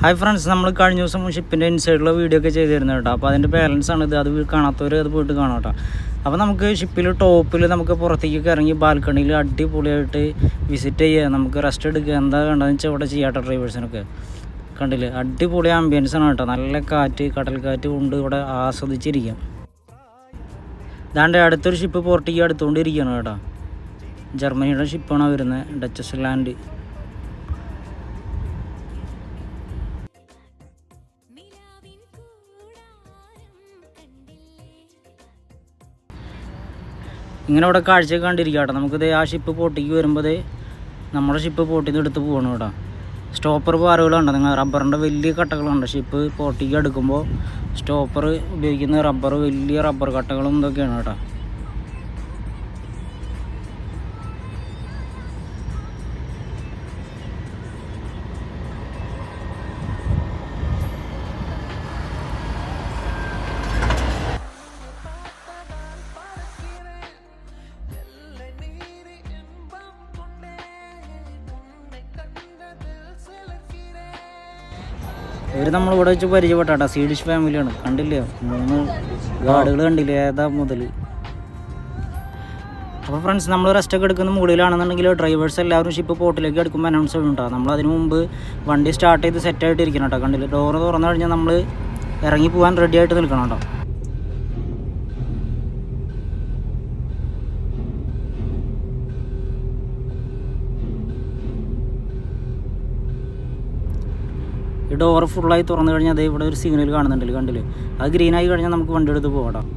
Hi friends, നമ്മൾ കഴിഞ്ഞ ദിവസം ഷിപ്പിൻ്റെ ഇൻസൈഡിലുള്ള വീഡിയോ ഒക്കെ ചെയ്തിരുന്നു കേട്ടോ. അപ്പോൾ അതിൻ്റെ ബാലൻസ് ആണ് ഇത്. അത് കാണാത്തവർ അത് പോയിട്ട് കാണാം കേട്ടോ. അപ്പോൾ നമുക്ക് ഷിപ്പിൽ ടോപ്പിൽ നമുക്ക് പുറത്തേക്കൊക്കെ ഇറങ്ങി ബാൽക്കണിയിൽ അടിപൊളിയായിട്ട് വിസിറ്റ് ചെയ്യുക, നമുക്ക് റെസ്റ്റ് എടുക്കുക, എന്താ വേണ്ടതെന്ന് വെച്ചാൽ ഇവിടെ ചെയ്യാം കേട്ടോ. ഡ്രൈവേഴ്സിനൊക്കെ കണ്ടില്ലേ, അടിപൊളി ആംബിയൻസ് ആണ് കേട്ടോ. നല്ല കാറ്റ്, കടൽക്കാറ്റ് കൊണ്ട് ഇവിടെ ആസ്വദിച്ചിരിക്കാം. ഇതാണ്ട് അടുത്തൊരു ഷിപ്പ് പോർട്ടിക്ക് അടുത്തുകൊണ്ടിരിക്കുകയാണ് കേട്ടോ. ജർമ്മനിയുടെ ഷിപ്പാണ് വരുന്നത്, ഡച്ചസ് ലാൻഡ്. ഇങ്ങനെ ഇവിടെ കാഴ്ച കണ്ടിരിക്കുക കേട്ടോ. നമുക്കിത് ആ ഷിപ്പ് പോട്ടിക്ക് വരുമ്പോൾ നമ്മുടെ ഷിപ്പ് പോട്ടിൽ നിന്ന് എടുത്ത് പോകണം കേട്ടോ. സ്റ്റോപ്പർ പാറുകളുണ്ട്, നിങ്ങൾ റബ്ബറിൻ്റെ വലിയ കട്ടകളുണ്ട്. ഷിപ്പ് പോട്ടിക്ക് എടുക്കുമ്പോൾ സ്റ്റോപ്പർ ഉപയോഗിക്കുന്ന റബ്ബർ, വലിയ റബ്ബർ കട്ടകളും ഇതൊക്കെയാണ് കേട്ടോ. ഇവർ നമ്മളിവിടെ വെച്ച് പരിചയപ്പെട്ടാ സ്വീഡിഷ് ഫാമിലിയാണ്. കണ്ടില്ലേ, 3 ഗാർഡുകൾ കണ്ടില്ലേ, ഏതാ മുതൽ. അപ്പോൾ ഫ്രണ്ട്സ്, നമ്മൾ റെസ്റ്റൊക്കെ എടുക്കുന്ന മുകളിലാണെന്നുണ്ടെങ്കിൽ ഡ്രൈവേഴ്സ് എല്ലാവരും ഷിപ്പ് പോർട്ടിലേക്ക് എടുക്കുമ്പോൾ അനൗൺസ് ഉണ്ടാകും. നമ്മൾ അതിന് മുമ്പ് വണ്ടി സ്റ്റാർട്ട് ചെയ്ത് സെറ്റായിട്ട് ഇരിക്കണം കേട്ടോ. കണ്ടില്ലേ, ഡോറ് തുറന്നു കഴിഞ്ഞാൽ നമ്മൾ ഇറങ്ങി പോകാൻ റെഡി ആയിട്ട് നിൽക്കണം കേട്ടോ. ഈ ഡോറ് ഫുള്ളായി തുറന്നു കഴിഞ്ഞാൽ അതേ ഇവിടെ ഒരു സിഗ്നൽ കാണുന്നുണ്ടല്ലോ, കണ്ടില്ലേ. അത് ഗ്രീനായി കഴിഞ്ഞാൽ നമുക്ക് വണ്ടി എടുത്ത് പോകാം.